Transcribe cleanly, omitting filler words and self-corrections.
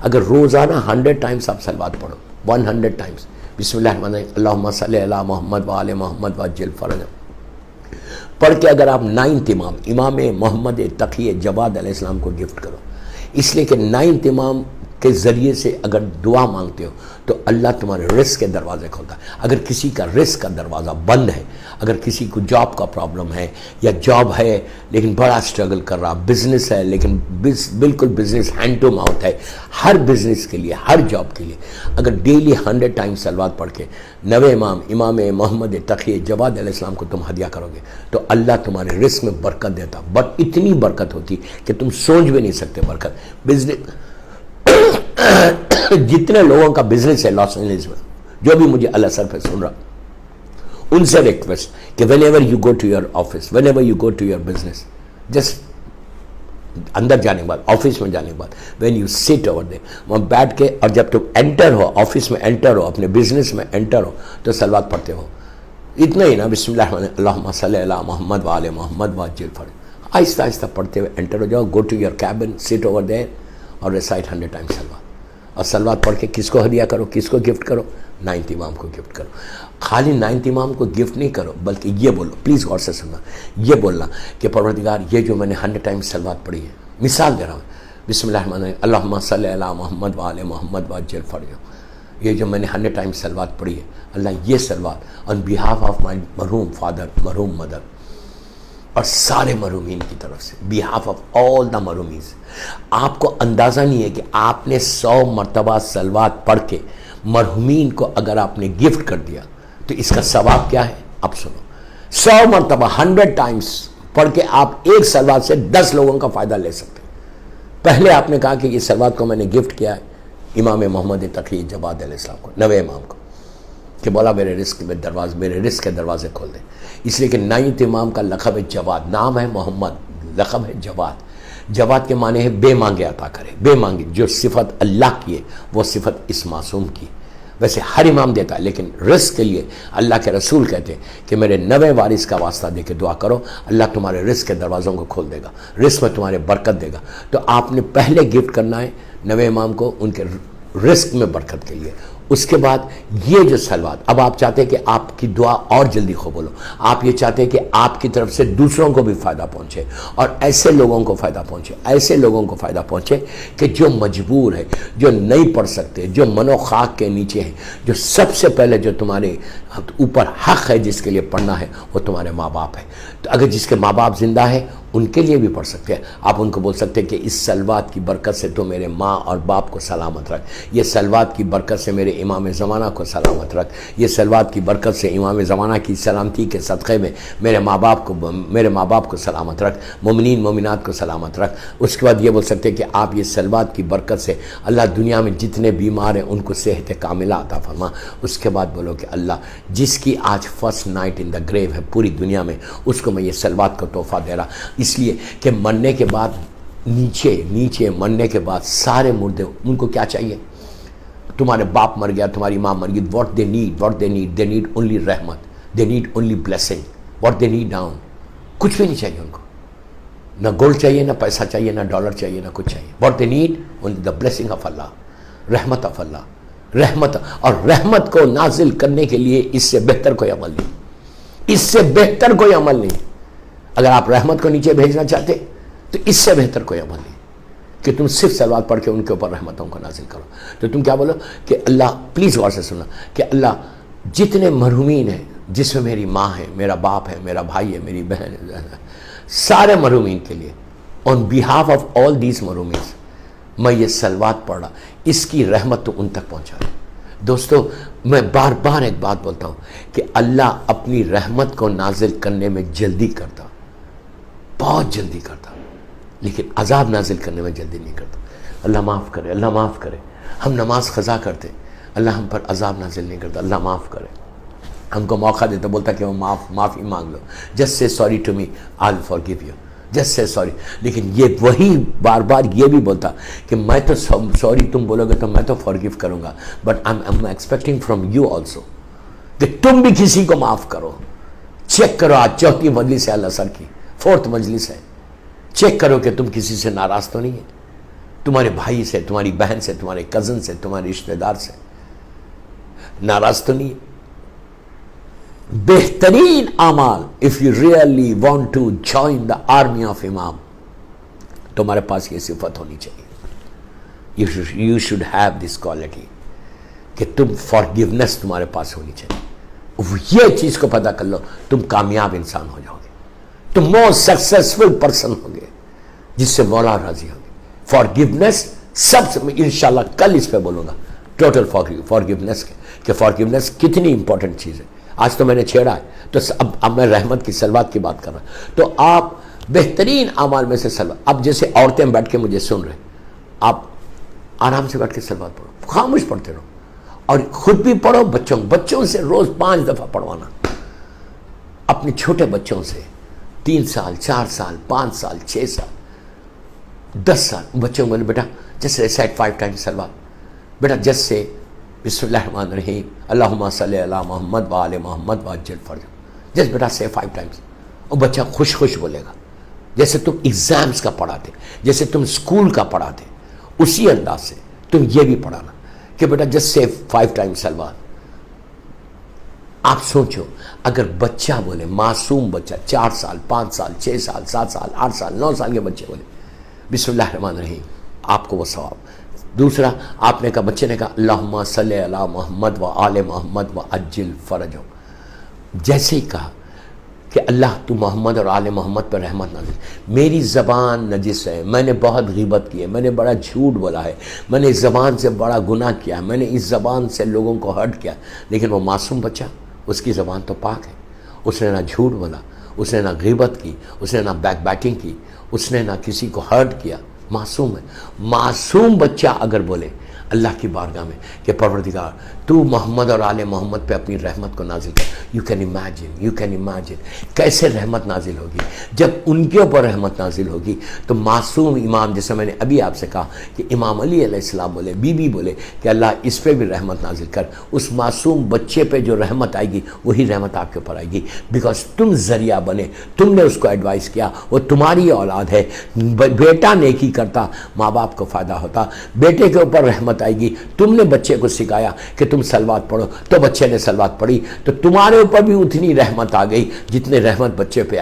اگر روزانہ 100 ٹائمز آپ صلوات پڑھو، 100 ٹائمز، بسم اللہ الرحمن الرحیم اللہم صلی علی محمد وآل محمد وعجل فرجہ پڑھ کے اگر آپ 9 امام محمد تقی جواد علیہ السلام کو گفٹ کرو، اس لیے کہ 9 امام کے ذریعے سے اگر دعا مانگتے ہو تو اللہ تمہارے رزق کے دروازے کھولتا ہے۔ اگر کسی کا رزق کا دروازہ بند ہے، اگر کسی کو جاب کا پرابلم ہے یا جاب ہے لیکن بڑا اسٹرگل کر رہا، بزنس ہے لیکن بالکل بزنس ہینڈ ٹو ماؤتھ ہے، ہر بزنس کے لیے، ہر جاب کے لیے اگر ڈیلی 100 ٹائم صلوات پڑھ کے 9 امام محمد تقی جواد علیہ السلام کو تم ہدیہ کرو گے تو اللہ تمہارے رزق میں برکت دیتا، بٹ اتنی برکت ہوتی کہ تم سوچ بھی نہیں سکتے برکت۔ بزنس جتنے لوگوں کا بزنس ہے لاس اینجلس میں، جو بھی مجھے اللہ سر پہ سن رہا، ان سے ریکویسٹ کہ whenever you go to your office, whenever you go to your business, just اندر جانے کے بعد، آفس میں جانے کے بعد، when you sit over there, وہاں بیٹھ کے، اور جب تم انٹر ہو، آفس میں انٹر ہو، اپنے بزنس میں انٹر ہو تو صلوات پڑھتے ہو، اتنا ہی نا، بسم اللہ الرحمن الرحیم اللہم صلی علی محمد وآل محمد وعجل فرجہ، آہستہ آہستہ پڑھتے ہوئے انٹر ہو جاؤ، گو ٹو یور کیبن، سٹ اوور دیر اور ریسائٹ 100 ٹائم صلوات، اور صلوات پڑھ کے کس کو ہدیہ کرو، کس کو گفٹ کرو؟ 9 امام کو گفٹ کرو۔ خالی 9 امام کو گفٹ نہیں کرو، بلکہ یہ بولو، پلیز غور سے سننا، یہ بولنا کہ پروردگار یہ جو میں نے 100 ٹائم صلوات پڑھی ہے، مثال دے رہا ہوں، بسم اللہ الرحمن الرحیم اللہم صلی علی محمد وآل محمد وعجل فرجہ، یہ جو میں نے 100 ٹائم صلوات پڑھی ہے، اللہ یہ صلوات آن بیہاف آف مائی مرحوم فادر، مرحوم مدر، اور سارے مرحومین کی طرف سے، بیہاف آف آل دا مرحومینز۔ آپ کو اندازہ نہیں ہے کہ آپ نے 100 مرتبہ صلوات پڑھ کے مرحومین کو اگر آپ نے گفٹ کر دیا تو اس کا ثواب کیا ہے؟ اب سنو، 100 مرتبہ 100 ٹائمز پڑھ کے آپ ایک صلوات سے 10 لوگوں کا فائدہ لے سکتے ہیں۔ پہلے آپ نے کہا کہ یہ صلوات کو میں نے گفٹ کیا ہے امام محمد تقی جواد علیہ السلام کو، 9 امام کو، کہ بولا میرے رزق کے دروازے کھول دیں، اس لیے کہ 9 امام کا لقب ہے جواد، نام ہے محمد، لقب ہے جواد۔ جواد کے معنی ہے بے مانگے عطا کرے، بے مانگے، جو صفت اللہ کی ہے وہ صفت اس معصوم کی۔ ویسے ہر امام دیتا ہے لیکن رزق کے لیے اللہ کے رسول کہتے ہیں کہ میرے 9 وارث کا واسطہ دے کے دعا کرو، اللہ تمہارے رزق کے دروازوں کو کھول دے گا، رزق میں تمہارے برکت دے گا۔ تو آپ نے پہلے گفٹ کرنا ہے 9 امام کو ان کے رزق میں برکت کے لیے، اس کے بعد یہ جو صلوات، اب آپ چاہتے ہیں کہ آپ کی دعا اور جلدی قبول ہو، آپ یہ چاہتے ہیں کہ آپ کی طرف سے دوسروں کو بھی فائدہ پہنچے، اور ایسے لوگوں کو فائدہ پہنچے، ایسے لوگوں کو فائدہ پہنچے کہ جو مجبور ہے، جو نہیں پڑھ سکتے، جو منو خاک کے نیچے ہیں، جو سب سے پہلے جو تمہارے اوپر حق ہے جس کے لیے پڑھنا ہے وہ تمہارے ماں باپ ہے۔ تو اگر جس کے ماں باپ زندہ ہے ان کے لیے بھی پڑھ سکتے ہیں، آپ ان کو بول سکتے ہیں کہ اس صلوات کی برکت سے تو میرے ماں اور باپ کو سلامت رکھ، یہ صلوات کی برکت سے میرے امام زمانہ کو سلامت رکھ، یہ صلوات کی برکت سے امام زمانہ کی سلامتی کے صدقے میں میرے ماں باپ کو سلامت رکھ، مومنین مومنات کو سلامت رکھ۔ اس کے بعد یہ بول سکتے ہیں کہ آپ یہ صلوات کی برکت سے اللہ دنیا میں جتنے بیمار ہیں ان کو صحت کاملہ عطا فرما۔ اس کے بعد بولو کہ اللہ جس کی آج فرسٹ نائٹ ان دا گریو ہے پوری دنیا میں، اس کو میں یہ صلوات کو تحفہ دے رہا، اس لیے کہ مرنے کے بعد نیچے مرنے کے بعد سارے مردے ان کو کیا چاہیے؟ تمہارے باپ مر گیا، تمہاری ماں مر گئی، what they need only رحمت، they need only blessing، what they need down، کچھ بھی نہیں چاہیے ان کو، نہ گولڈ چاہیے، نہ پیسہ چاہیے، نہ ڈالر چاہیے، نہ کچھ چاہیے، what they need only the blessing of Allah، رحمت of Allah، رحمت، اور رحمت کو نازل کرنے کے لیے اس سے بہتر کوئی عمل نہیں، اس سے بہتر کوئی عمل نہیں۔ اگر آپ رحمت کو نیچے بھیجنا چاہتے تو اس سے بہتر کوئی عمل نہیں کہ تم صرف صلوات پڑھ کے ان کے اوپر رحمتوں کو نازل کرو۔ تو تم کیا بولو کہ اللہ، پلیز غور سے سننا، کہ اللہ جتنے مرحومین ہیں جس میں میری ماں ہے، میرا باپ ہے، میرا بھائی ہے، میری بہن ہے، سارے مرحومین کے لیے آن بیہاف آف آل دیز مرحومین میں یہ صلوات پڑھ رہا، اس کی رحمت تو ان تک پہنچا ہے۔ دوستو میں بار بار ایک بات بولتا ہوں کہ اللہ اپنی رحمت کو نازل کرنے میں جلدی کرتا، بہت جلدی کرتا، لیکن عذاب نازل کرنے میں جلدی نہیں کرتا۔ اللہ معاف کرے، اللہ معاف کرے۔ ہم نماز قضا کرتے، اللہ ہم پر عذاب نازل نہیں کرتا، اللہ معاف کرے۔ ہم کو موقع دیتا، بولتا کہ وہ معافی مانگ لو، just say sorry to me I will forgive you, just say sorry. لیکن یہ وہی بار بار یہ بھی بولتا کہ میں تو سوری تم بولو گے تو میں تو فارگیو کروں گا، but I am expecting from you also کہ تم بھی کسی کو معاف کرو۔ چیک کرو، آج 4تھی مجلس ہے اللہ سر کی، 4th مجلس ہے، چیک کرو کہ تم کسی سے ناراض تو نہیں ہے۔ تمہارے بھائی سے، تمہاری بہن سے، تمہارے کزن سے، تمہارے رشتہ دار سے ناراض تو نہیں؟ بہترین اعمال، if you really want to join the army of امام، تمہارے پاس یہ صفت ہونی چاہیے. you should have this quality کہ تم forgiveness تمہارے پاس ہونی چاہیے. یہ چیز کو پتہ کر لو، تم کامیاب انسان ہو جاؤ گے، تم موسٹ سکسیسفل پرسن ہو گے جس سے مولا راضی ہو گے. فارگیونیس سب سے، انشاءاللہ کل اس پہ بولوں گا ٹوٹل فارگیونیس کہ فارگیونیس کتنی امپورٹنٹ چیز ہے. آج تو میں نے چھیڑا ہے، تو اب میں رحمت کی صلوات کی بات کر رہا ہوں. تو آپ بہترین اعمال میں سے صلوات، اب جیسے عورتیں بیٹھ کے مجھے سن رہے، آپ آرام سے بیٹھ کے صلوات پڑھو، خاموش پڑھتے رہو، اور خود بھی پڑھو، بچوں سے روز 5 دفعہ پڑھوانا. اپنے چھوٹے بچوں سے 3 سال 4 سال 5 سال 6 سال 10 سال بچوں کو بیٹا جس ریسائٹ 5 ٹائمز صلوات، بیٹا جس سے بسم اللہ الرحمن الرحیم اللہم صلی علی محمد و آل محمد وعجل فرجہ، جس بیٹا سے 5 ٹائمز، اور بچہ خوش خوش بولے گا. جیسے تم ایگزامز کا پڑھاتے، جیسے تم اسکول کا پڑھاتے، اسی انداز سے تم یہ بھی پڑھانا کہ بیٹا جس سے 5 ٹائمز صلوات. آپ سوچو اگر بچہ بولے، معصوم بچہ 4 سال 5 سال 6 سال 7 سال 8 سال 9 سال کے بچے بولے بسم اللہ الرحمن الرحیم، آپ کو وہ ثواب. دوسرا آپ نے کہا، بچے نے کہا اللہم صلی علی محمد و آل محمد و عجل فرجہ، جیسے ہی کہا کہ اللہ تو محمد اور آل محمد پر رحمت نازل. میری زبان نجس ہے، میں نے بہت غیبت کی ہے، میں نے بڑا جھوٹ بولا ہے، میں نے اس زبان سے بڑا گناہ کیا ہے، میں نے اس زبان سے لوگوں کو ہرٹ کیا، لیکن وہ معصوم بچہ، اس کی زبان تو پاک ہے، اس نے نہ جھوٹ بولا، اس نے نہ غیبت کی، اس نے نہ بیک بیٹنگ کی، اس نے نہ کسی کو ہرٹ کیا، معصوم ہے. معصوم بچہ اگر بولے اللہ کی بارگاہ میں کہ پروردگار تو محمد اور آل محمد پہ اپنی رحمت کو نازل کر، یو کین امیجن کیسے رحمت نازل ہوگی. جب ان کے اوپر رحمت نازل ہوگی تو معصوم امام، جیسے میں نے ابھی آپ سے کہا کہ امام علی علیہ السلام بولے، بی بی بولے کہ اللہ اس پہ بھی رحمت نازل کر، اس معصوم بچے پہ جو رحمت آئے گی وہی رحمت آپ کے اوپر آئے گی، بیکاز تم ذریعہ بنے، تم نے اس کو ایڈوائز کیا، وہ تمہاری اولاد ہے. بیٹا نیکی کرتا ماں باپ کو فائدہ ہوتا، بیٹے کے اوپر رحمت آئے گی. تم نے بچے کو سکھایا کہ تم صلوات پڑھو، تو بچے نے صلوات پڑھی، تو تمہارے اوپر بھی اتنی رحمت آ گئی جتنے رحمت بچے پہ آئی.